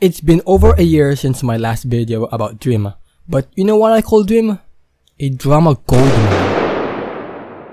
It's been over a year since my last video about Dream, but you know what I call Dream? A drama gold mine.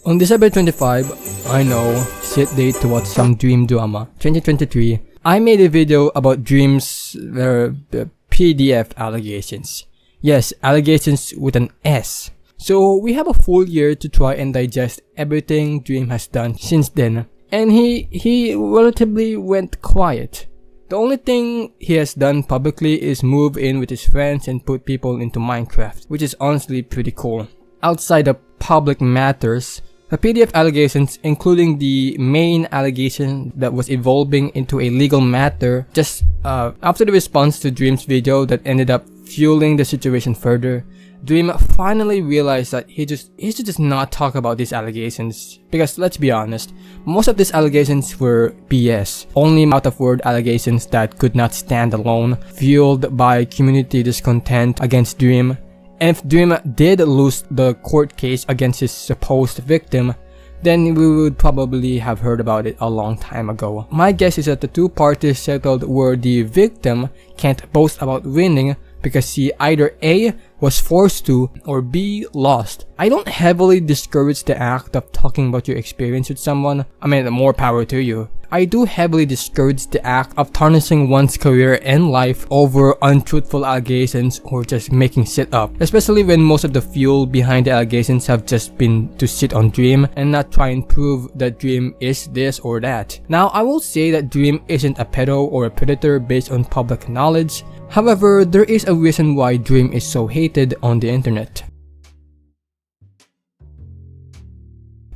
On December 25, I know, set date to watch some Dream drama, 2023, I made a video about Dream's PDF allegations. Yes, allegations with an S. So we have a full year to try and digest everything Dream has done since then, and he relatively went quiet. The only thing he has done publicly is move in with his friends and put people into Minecraft, which is honestly pretty cool. Outside of public matters, the PDF allegations, including the main allegation that was evolving into a legal matter just after the response to Dream's video that ended up fueling the situation further, Dream finally realized that he should just not talk about these allegations, because let's be honest, most of these allegations were BS, only out-of-word allegations that could not stand alone, fueled by community discontent against Dream. And if Dream did lose the court case against his supposed victim, then we would probably have heard about it a long time ago. My guess is that the two parties settled where the victim can't boast about winning because he either A, was forced to, or B, lost. I don't heavily discourage the act of talking about your experience with someone. I mean, more power to you. I do heavily discourage the act of tarnishing one's career and life over untruthful allegations or just making shit up, especially when most of the fuel behind the allegations have just been to sit on Dream and not try and prove that Dream is this or that. Now, I will say that Dream isn't a pedo or a predator based on public knowledge. However, there is a reason why Dream is so hated on the internet.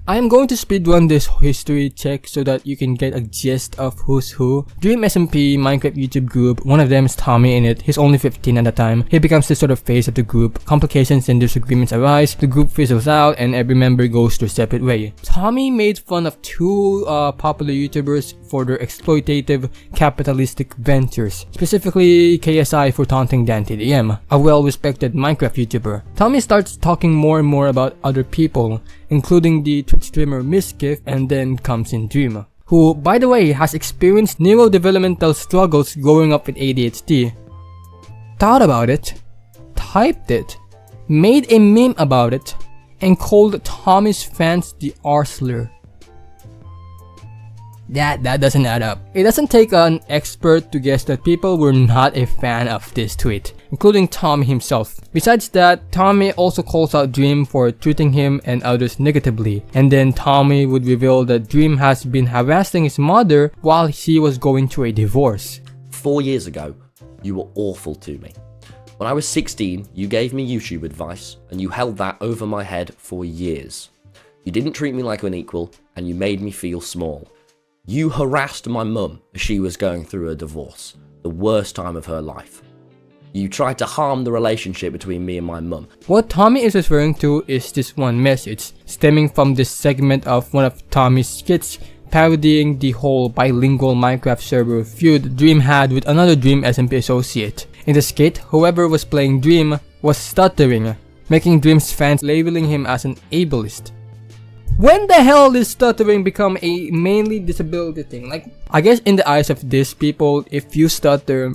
I am going to speedrun this history check so that you can get a gist of who's who. DreamSMP Minecraft YouTube group, one of them is TommyInnit. He's only 15 at the time. He becomes the sort of face of the group. Complications and disagreements arise, the group fizzles out, and every member goes their separate way. Tommy made fun of two popular YouTubers for their exploitative capitalistic ventures, specifically KSI for taunting DanTDM, a well-respected Minecraft YouTuber. Tommy starts talking more and more about other people, including the Twitch streamer Mischief, and then comes in Dream, who, by the way, has experienced neurodevelopmental struggles growing up with ADHD. Thought about it, typed it, made a meme about it, and called Tommy's fans the R-slur. That doesn't add up. It doesn't take an expert to guess that people were not a fan of this tweet, including Tommy himself. Besides that, Tommy also calls out Dream for treating him and others negatively, and then Tommy would reveal that Dream has been harassing his mother while she was going through a divorce. 4 years ago, you were awful to me. When I was 16, you gave me YouTube advice, and you held that over my head for years. You didn't treat me like an equal, and you made me feel small. You harassed my mum as she was going through a divorce, the worst time of her life. You tried to harm the relationship between me and my mum. What Tommy is referring to is this one message, stemming from this segment of one of Tommy's skits parodying the whole bilingual Minecraft server feud Dream had with another DreamSMP associate. In the skit, whoever was playing Dream was stuttering, making Dream's fans labeling him as an ableist. When the hell did stuttering become a mainly disability thing? Like, I guess in the eyes of these people, if you stutter,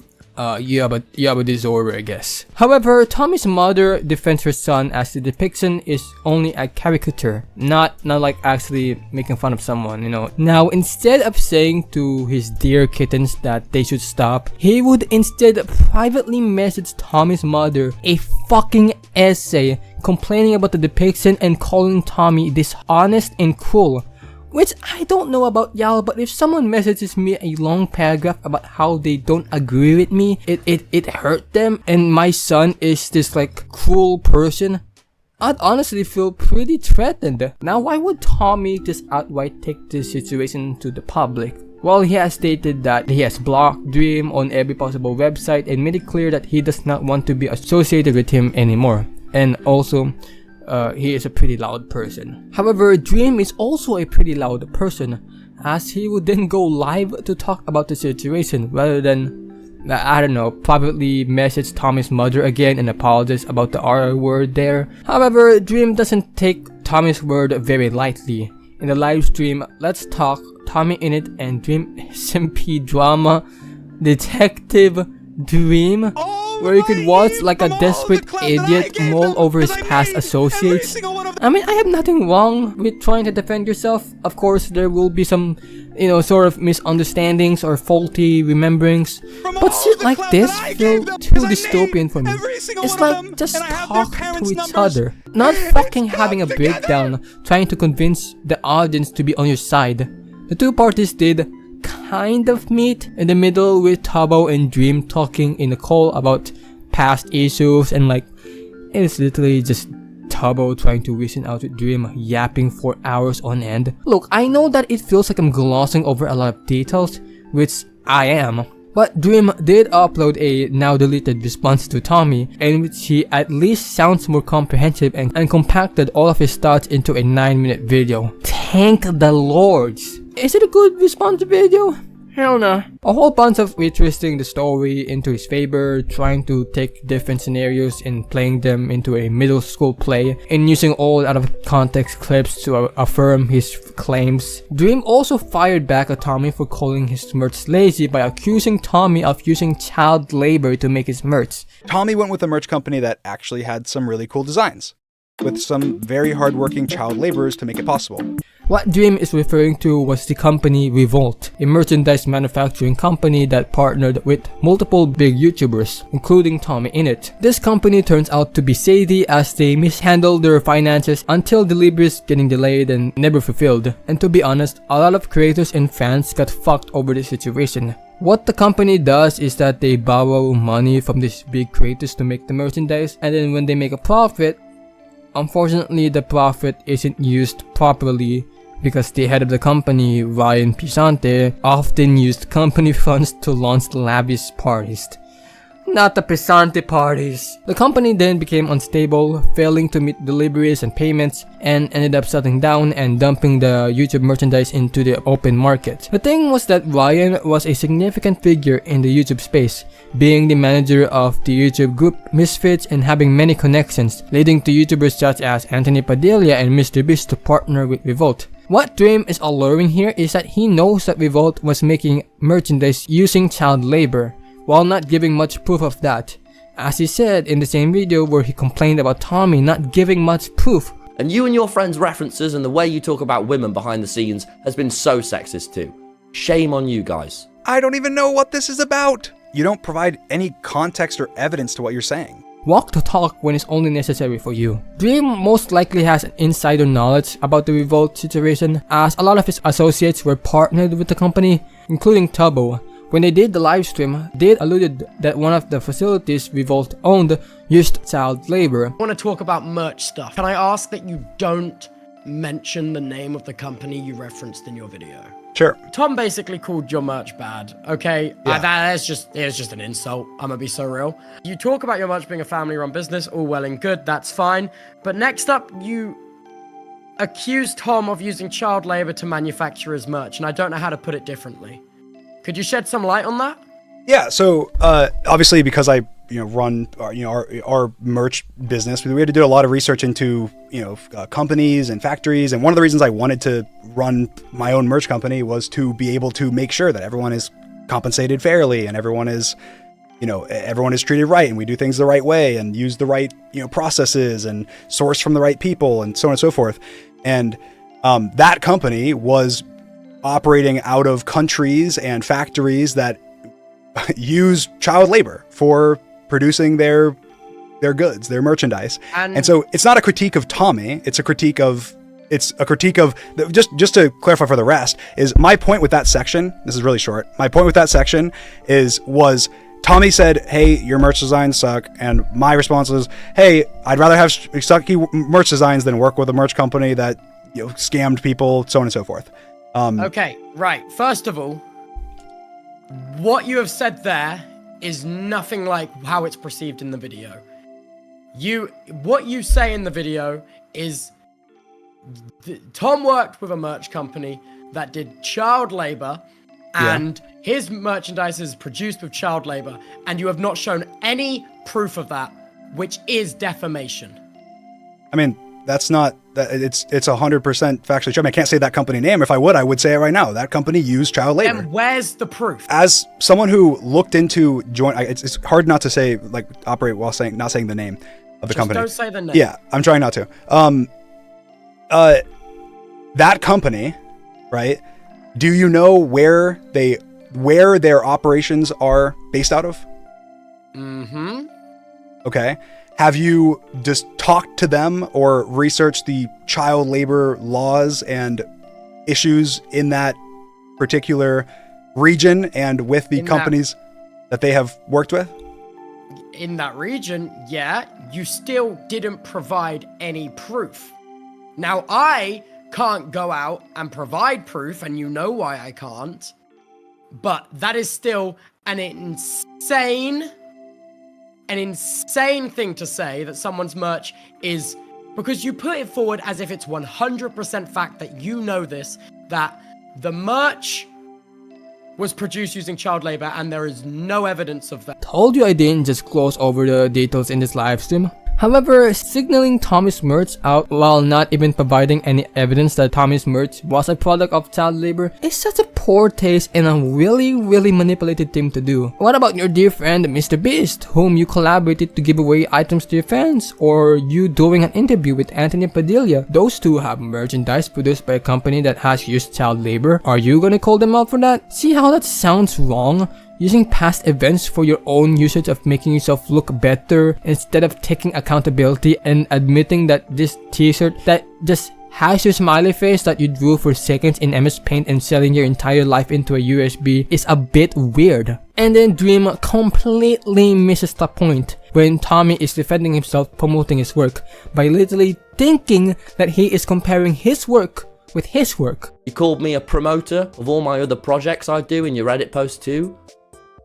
you have a disorder, I guess. However, Tommy's mother defends her son as the depiction is only a caricature, not like actually making fun of someone, you know. Now, instead of saying to his dear kittens that they should stop, he would instead privately message Tommy's mother a fucking essay complaining about the depiction and calling Tommy dishonest and cruel. Which I don't know about y'all, but if someone messages me a long paragraph about how they don't agree with me, it hurt them, and my son is this like cruel person, I'd honestly feel pretty threatened. Now, why would Tommy just outright take this situation to the public? Well, he has stated that he has blocked Dream on every possible website and made it clear that he does not want to be associated with him anymore. And also, he is a pretty loud person. However, Dream is also a pretty loud person, as he would then go live to talk about the situation rather than, I don't know, privately message Tommy's mother again and apologize about the R word there. However, Dream doesn't take Tommy's word very lightly. In the live stream, Let's Talk, TommyInnit and DreamSMP drama Detective Dream, where you could watch like a desperate idiot mull over his past associates. I mean, I have nothing wrong with trying to defend yourself. Of course, there will be some, sort of misunderstandings or faulty rememberings. But shit like this feel too dystopian for me. It's like, just talk to each other. Not fucking having a breakdown, trying to convince the audience to be on your side. The two parties did kind of meet in the middle, with Tabo and Dream talking in a call about past issues, and like, it's literally just Tabo trying to reason out with Dream, yapping for hours on end. Look, I know that it feels like I'm glossing over a lot of details, which I am, but Dream did upload a now deleted response to Tommy, in which he at least sounds more comprehensive and compacted all of his thoughts into a 9-minute video. Thank the lords! Is it a good response video? Hell no. A whole bunch of retwisting the story into his favor, trying to take different scenarios and playing them into a middle school play, and using all out of context clips to affirm his claims. Dream also fired back at Tommy for calling his merch lazy by accusing Tommy of using child labor to make his merch. Tommy went with a merch company that actually had some really cool designs, with some very hardworking child laborers to make it possible. What Dream is referring to was the company Revolt, a merchandise manufacturing company that partnered with multiple big YouTubers, including TommyInnit. This company turns out to be shady, as they mishandled their finances until deliveries getting delayed and never fulfilled. And to be honest, a lot of creators and fans got fucked over this situation. What the company does is that they borrow money from these big creators to make the merchandise, and then when they make a profit, unfortunately the profit isn't used properly, because the head of the company, Ryan Pisante, often used company funds to launch lavish parties. Not the Pisante parties. The company then became unstable, failing to meet deliveries and payments, and ended up shutting down and dumping the YouTube merchandise into the open market. The thing was that Ryan was a significant figure in the YouTube space, being the manager of the YouTube group Misfits and having many connections, leading to YouTubers such as Anthony Padilla and MrBeast to partner with Revolt. What Dream is alluring here is that he knows that Revolt was making merchandise using child labor, while not giving much proof of that, as he said in the same video where he complained about Tommy not giving much proof. And you and your friends' references and the way you talk about women behind the scenes has been so sexist too. Shame on you guys. I don't even know what this is about. You don't provide any context or evidence to what you're saying. Walk the talk when it's only necessary for you. Dream most likely has an insider knowledge about the Revolt situation, as a lot of his associates were partnered with the company, including Tabo. When they did the livestream, they alluded that one of the facilities Revolt owned used child labor. I want to talk about merch stuff. Can I ask that you don't mention the name of the company you referenced in your video? Sure. Tom basically called your merch bad, okay? Yeah. That is just an insult. I'm gonna be so real. You talk about your merch being a family-run business, all well and good, that's fine. But next up, you accuse Tom of using child labor to manufacture his merch, and I don't know how to put it differently. Could you shed some light on that? Yeah, so obviously because I run our merch business, we had to do a lot of research into companies and factories, and one of the reasons I wanted to run my own merch company was to be able to make sure that everyone is compensated fairly and everyone is treated right, and we do things the right way and use the right processes and source from the right people and so on and so forth. And that company was operating out of countries and factories that use child labor for producing their goods, their merchandise. And so it's not a critique of Tommy, it's a critique of just to clarify for the rest, is my point with that section, this is really short, my point with that section was Tommy said, hey, your merch designs suck, and my response was, hey, I'd rather have sucky merch designs than work with a merch company that scammed people, so on and so forth. Okay, right. First of all, what you have said there is nothing like how it's perceived in the video. What you say in the video is Tom worked with a merch company that did child labor, and his merchandise is produced with child labor, and you have not shown any proof of that, which is defamation. I mean, that's not that it's 100% factually true. I can't say that company name. If I would say it right now. That company used child labor. And where's the proof? As someone who looked into it's hard not to say like operate while not saying the name of the company. Don't say the name. Yeah, I'm trying not to. That company, right? Do you know where their operations are based out of? Mm-hmm. Okay. Have you just talked to them or researched the child labor laws and issues in that particular region and with the companies that they have worked with? In that region, yeah, you still didn't provide any proof. Now, I can't go out and provide proof, and you know why I can't, but that is still an insane thing to say, that someone's merch is, because you put it forward as if it's 100% fact that you know this, that the merch was produced using child labor, and there is no evidence of that. Told you I didn't just gloss over the details in this live stream. However, signaling Tommy's merch out while not even providing any evidence that Tommy's merch was a product of child labor is such a poor taste and a really manipulated thing to do. What about your dear friend Mr. Beast, whom you collaborated to give away items to your fans? Or you doing an interview with Anthony Padilla? Those two have merchandise produced by a company that has used child labor. Are you gonna call them out for that? See how that sounds wrong? Using past events for your own usage of making yourself look better instead of taking accountability and admitting that this t-shirt that just has your smiley face that you drew for seconds in MS Paint and selling your entire life into a USB is a bit weird. And then Dream completely misses the point when Tommy is defending himself promoting his work by literally thinking that he is comparing his work with his work. You called me a promoter of all my other projects I do in your Reddit post too?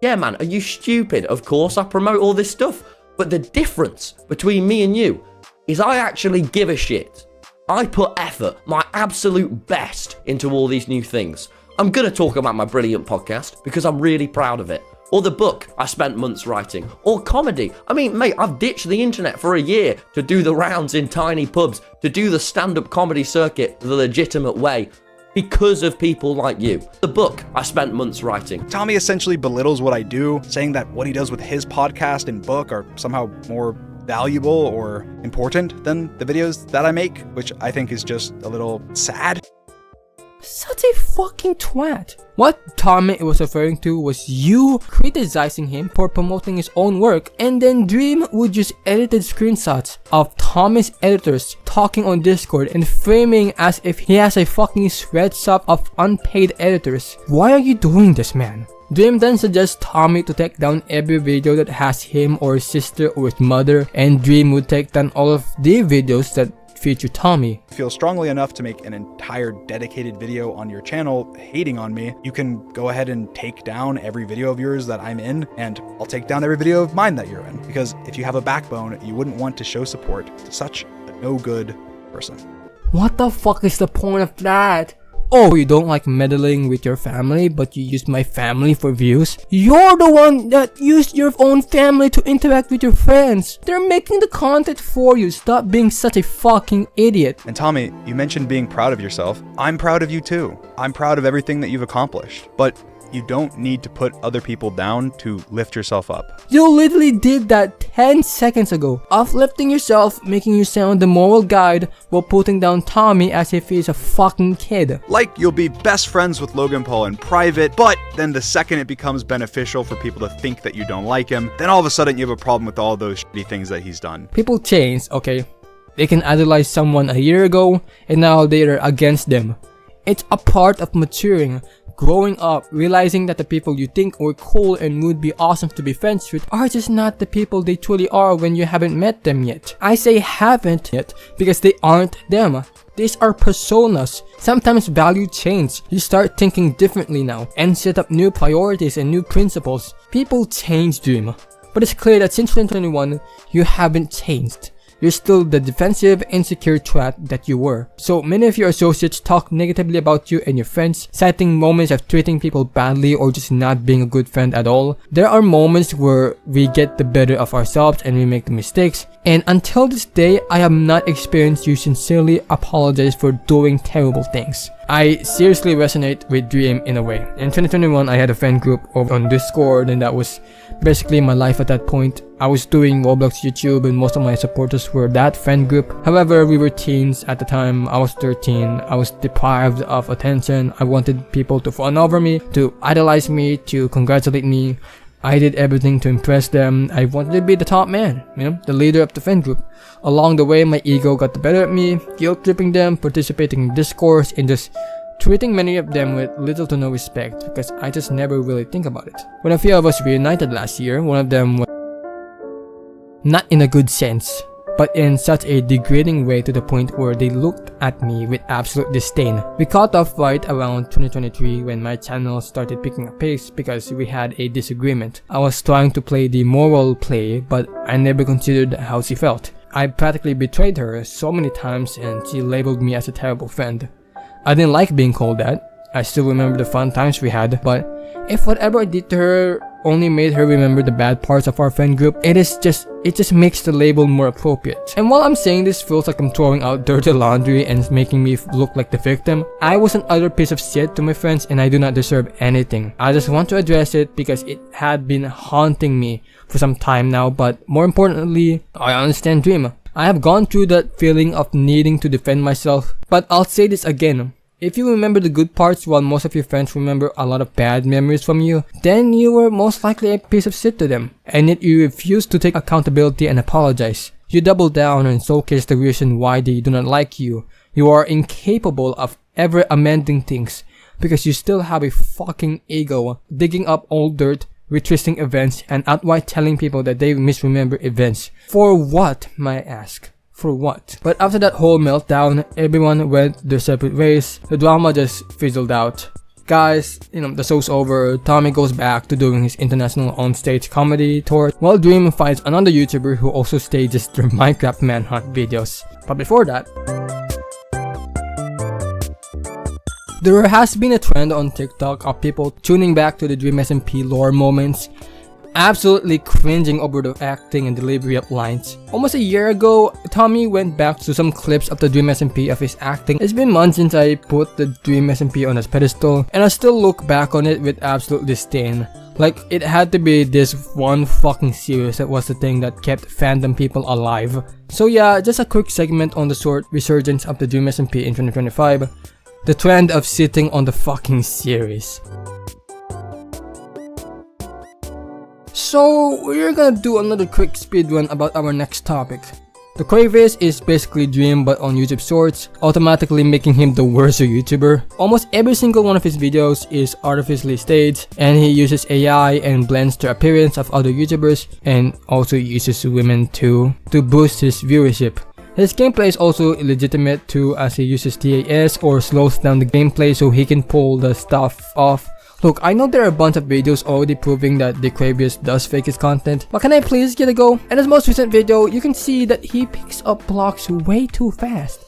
Yeah, man, are you stupid? Of course I promote all this stuff, but the difference between me and you is I actually give a shit. I put effort, my absolute best, into all these new things. I'm gonna talk about my brilliant podcast because I'm really proud of it. Or the book I spent months writing. Or comedy. I mean, mate, I've ditched the internet for a year to do the rounds in tiny pubs, to do the stand-up comedy circuit the legitimate way. Because of people like you. The book I spent months writing. Tommy essentially belittles what I do, saying that what he does with his podcast and book are somehow more valuable or important than the videos that I make, which I think is just a little sad. Such a fucking twat. What Tommy was referring to was you criticizing him for promoting his own work, and then Dream would use edited screenshots of Tommy's editors talking on Discord and framing as if he has a fucking sweatshop of unpaid editors. Why are you doing this, man? Dream then suggests Tommy to take down every video that has him or his sister or his mother, and Dream would take down all of the videos that feature Tommy. Feel strongly enough to make an entire dedicated video on your channel hating on me, you can go ahead and take down every video of yours that I'm in, and I'll take down every video of mine that you're in. Because if you have a backbone, you wouldn't want to show support to such a no good person. What the fuck is the point of that? Oh, you don't like meddling with your family, but you use my family for views? You're the one that used your own family to interact with your friends. They're making the content for you. Stop being such a fucking idiot. And Tommy, you mentioned being proud of yourself. I'm proud of you too. I'm proud of everything that you've accomplished. But you don't need to put other people down to lift yourself up. You literally did that 10 seconds ago. Uplifting yourself, making you sound the moral guide while putting down Tommy as if he's a fucking kid. Like you'll be best friends with Logan Paul in private, but then the second it becomes beneficial for people to think that you don't like him, then all of a sudden you have a problem with all those shitty things that he's done. People change, okay? They can idolize someone a year ago and now they're against them. It's a part of maturing. Growing up, realizing that the people you think were cool and would be awesome to be friends with are just not the people they truly are when you haven't met them yet. I say haven't yet because they aren't them. These are personas. Sometimes value change. You start thinking differently now and set up new priorities and new principles. People change, Dream. But it's clear that since 2021, you haven't changed. you're still the defensive, insecure twat that you were. So many of your associates talk negatively about you and your friends, citing moments of treating people badly or just not being a good friend at all. There are moments where we get the better of ourselves and we make the mistakes. And until this day, I have not experienced you sincerely apologize for doing terrible things. I seriously resonate with Dream in a way. In 2021, I had a friend group over on Discord, and that was basically my life at that point. I was doing Roblox YouTube and most of my supporters were that friend group. However, we were teens at the time. I was 13. I was deprived of attention. I wanted people to fawn over me, to idolize me, to congratulate me. I did everything to impress them. I wanted to be the top man, the leader of the friend group. Along the way, my ego got the better of me, guilt-tripping them, participating in discourse, and just treating many of them with little to no respect because I just never really think about it. When a few of us reunited last year, one of them was not in a good sense, but in such a degrading way to the point where they looked at me with absolute disdain. We caught off right around 2023 when my channel started picking up pace because we had a disagreement. I was trying to play the moral play, but I never considered how she felt. I practically betrayed her so many times and she labeled me as a terrible friend. I didn't like being called that. I still remember the fun times we had, but if whatever I did to her only made her remember the bad parts of our friend group, it just makes the label more appropriate. And while I'm saying this feels like I'm throwing out dirty laundry and making me look like the victim, I was an utter piece of shit to my friends and I do not deserve anything. I just want to address it because it had been haunting me for some time now, but more importantly, I understand Dream. I have gone through that feeling of needing to defend myself, but I'll say this again. If you remember the good parts while most of your friends remember a lot of bad memories from you, then you were most likely a piece of shit to them, and yet you refuse to take accountability and apologize. You double down and showcase the reason why they do not like you. You are incapable of ever amending things because you still have a fucking ego, digging up old dirt, retwisting events, and outright telling people that they misremember events. For what, may I ask? For what? But after that whole meltdown, everyone went their separate ways. The drama just fizzled out. Guys, the show's over. Tommy goes back to doing his international on-stage comedy tour, while Dream finds another YouTuber who also stages their Minecraft manhunt videos. But before that, there has been a trend on TikTok of people tuning back to the DreamSMP lore moments, absolutely cringing over the acting and delivery of lines. Almost a year ago, Tommy went back to some clips of the DreamSMP of his acting. It's been months since I put the DreamSMP on his pedestal, and I still look back on it with absolute disdain. Like, it had to be this one fucking series that was the thing that kept fandom people alive. So yeah, just a quick segment on the short resurgence of the DreamSMP in 2025. The trend of sitting on the fucking series. So we're gonna do another quick speedrun about our next topic. Daquavis is basically Dream but on YouTube Shorts, automatically making him the worst YouTuber. Almost every single one of his videos is artificially staged, and he uses AI and blends the appearance of other YouTubers, and also uses women to boost his viewership. His gameplay is also illegitimate too, as he uses TAS or slows down the gameplay so he can pull the stuff off. Look, I know there are a bunch of videos already proving that Daquavis does fake his content, but can I please get a go? In his most recent video, you can see that he picks up blocks way too fast,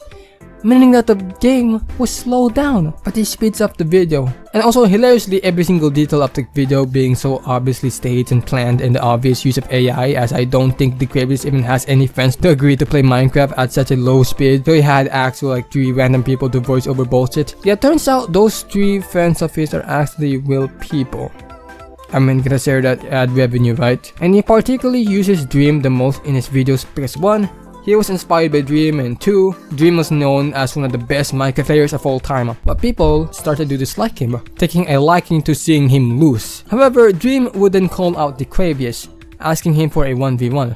meaning that the game was slowed down, but he speeds up the video. And also hilariously, every single detail of the video being so obviously staged and planned, and the obvious use of AI, as I don't think Daquavis even has any friends to agree to play Minecraft at such a low speed, so he had actual 3 random people to voice over bullshit. Yeah, turns out those 3 friends of his are actually real people. I mean, gonna share that ad revenue, right? And he particularly uses Dream the most in his videos because 1, he was inspired by Dream, and 2, Dream was known as one of the best Minecraft players of all time, but people started to dislike him, taking a liking to seeing him lose. However, Dream would then call out Daquavis, asking him for a 1v1.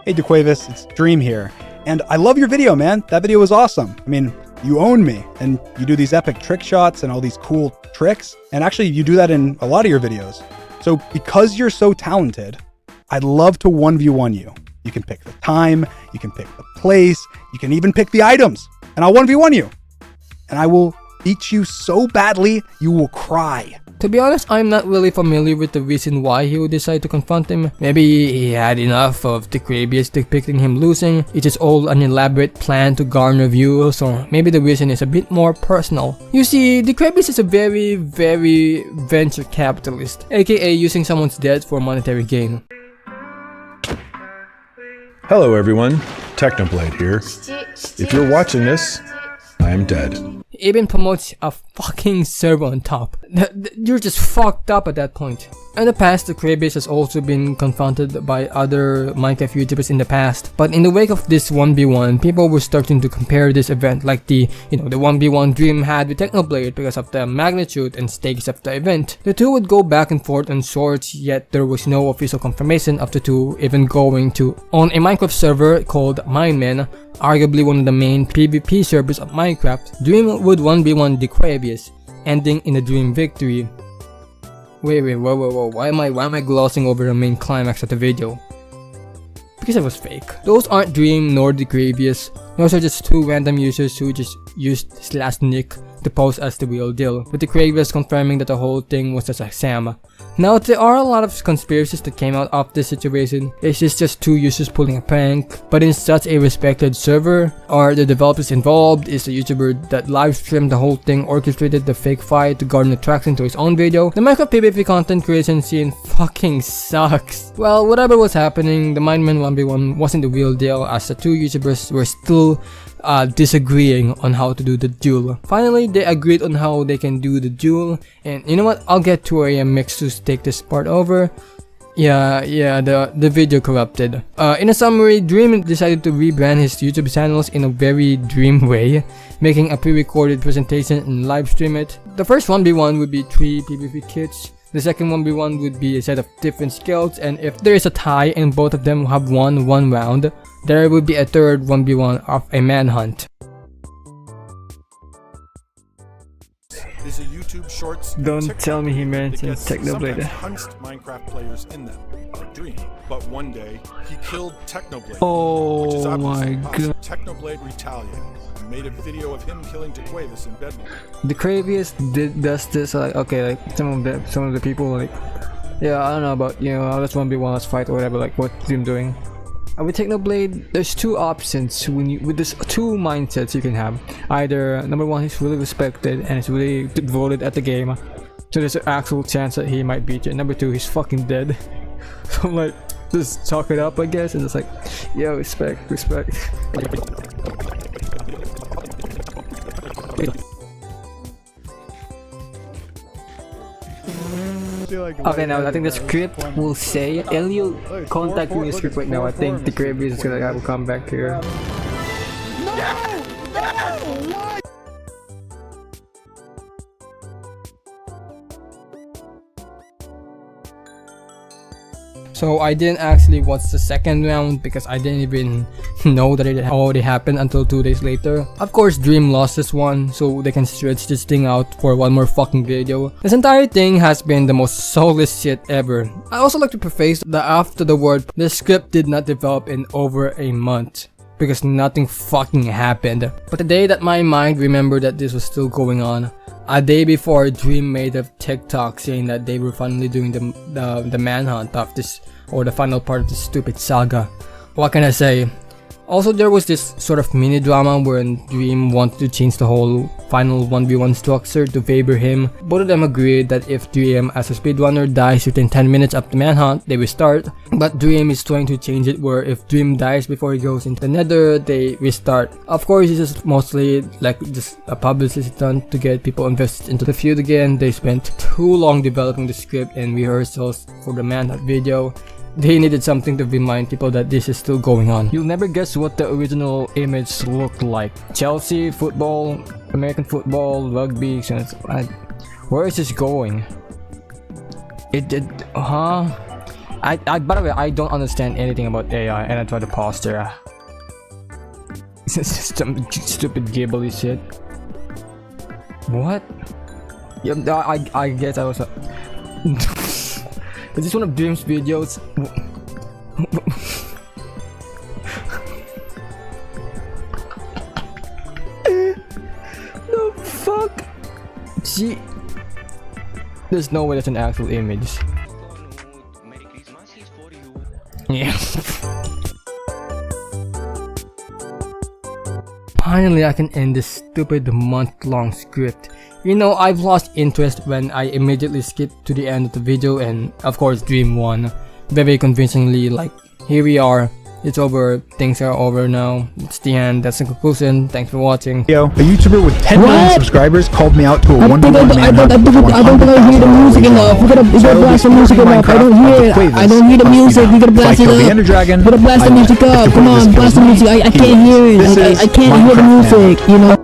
Hey Daquavis, it's Dream here, and I love your video, man. That video was awesome. I mean, you own me, and you do these epic trick shots and all these cool tricks, and actually you do that in a lot of your videos. So because you're so talented, I'd love to 1v1 you. You can pick the time, you can pick the place, you can even pick the items, and I'll 1v1 you. And I will beat you so badly you will cry. To be honest, I'm not really familiar with the reason why he would decide to confront him. Maybe he had enough of Daquavis depicting him losing. It is all an elaborate plan to garner views, or maybe the reason is a bit more personal. You see, Daquavis is a very venture capitalist, aka using someone's death for monetary gain. Hello everyone, Technoblade here. If you're watching this, I am dead. He even promotes a fucking server on top. You're just fucked up at that point. In the past, Daquavis has also been confronted by other Minecraft YouTubers in the past, but in the wake of this 1v1, people were starting to compare this event like the 1v1 Dream had with Technoblade because of the magnitude and stakes of the event. The two would go back and forth on swords, yet there was no official confirmation of the two even going to. On a Minecraft server called Minemen, arguably one of the main PvP servers of Minecraft, Dream would 1v1 Daquavis, ending in a Dream victory. Wait, whoa, why am I glossing over the main climax of the video? Because it was fake. Those aren't Dream nor Daquavis. Those are just two random users who just used /nick to pose as the real deal, with Daquavis confirming that the whole thing was just a sham. Now, there are a lot of conspiracies that came out of this situation. It's just two users pulling a prank, but in such a respected server, are the developers involved? Is the YouTuber that live streamed the whole thing orchestrated the fake fight to garner traction to his own video? The Minecraft PvP content creation scene fucking sucks. Well, whatever was happening, the Minemen 1v1 wasn't the real deal, as the two YouTubers were still disagreeing on how to do the duel. Finally, they agreed on how they can do the duel, and you know what, I'll get to a mikxqs take this part over. Yeah, the video corrupted. In a summary, Dream decided to rebrand his YouTube channels in a very Dream way, making a pre-recorded presentation and live stream it. The first 1v1 would be 3 PvP kits. The second 1v1 would be a set of different skills, and if there is a tie and both of them have won one round, there would be a third 1v1 of a manhunt. Is a YouTube Shorts. Don't TikTok tell me he that mentioned gets Technoblade. sometimes hunched Minecraft players in them, like Dream. But one day he killed Technoblade. Oh which is obviously my impossible. god. Technoblade retaliated and made a video of him killing Daquavis in bed. Daquavis does this okay, like some of the people like, yeah, I don't know about, let's 1v1, let's fight or whatever, like what Dream doing. With Technoblade, there's two options with this two mindsets you can have. Either number one, he's really respected and is really devoted at the game, so there's an actual chance that he might beat you. Number two, he's fucking dead. So I'm like, just chalk it up, I guess, and it's like, yo, respect. Okay, now I think the script will say, Elio, contact me in the script right now. I think Daquavis is gonna have a comeback here. So I didn't actually watch the second round because I didn't even know that it already happened until 2 days later. Of course, Dream lost this one, so they can stretch this thing out for one more fucking video. This entire thing has been the most soulless shit ever. I also like to preface that after the word, the script did not develop in over a month, because nothing fucking happened. But the day that my mind remembered that this was still going on, a day before, Dream made a TikTok saying that they were finally doing the manhunt of this, or the final part of this stupid saga. What can I say? Also, there was this sort of mini drama wherein Dream wanted to change the whole final 1v1 structure to favor him. Both of them agreed that if Dream as a speedrunner dies within 10 minutes of the manhunt, they restart. But Dream is trying to change it where if Dream dies before he goes into the nether, they restart. Of course, this is mostly like just a publicity stunt to get people invested into the feud again. They spent too long developing the script and rehearsals for the manhunt video. They needed something to remind people that this is still going on. You'll never guess what the original image looked like. Chelsea, football, American football, rugby, where is this going? By the way, I don't understand anything about AI and I try to pause there. It's just some stupid gibbly shit. What? Yep, I guess I was Is this one of Dream's videos? The fuck? See, there's no way that's an actual image. Yeah. Finally, I can end this stupid month-long script. You know, I've lost interest when I immediately skip to the end of the video, and of course Dream won. Very convincingly, like, here we are. It's over, things are over now. It's the end, that's the conclusion. Thanks for watching. A YouTuber with 10 million subscribers called me out to a 1-to-1 manhunt. I don't think I hear the music enough. We gotta blast the music enough. I don't hear it. I don't hear the music. We gotta blast it up. We gotta blast the music up. Come on, blast the music. I can't hear it. I can't hear the music, you know.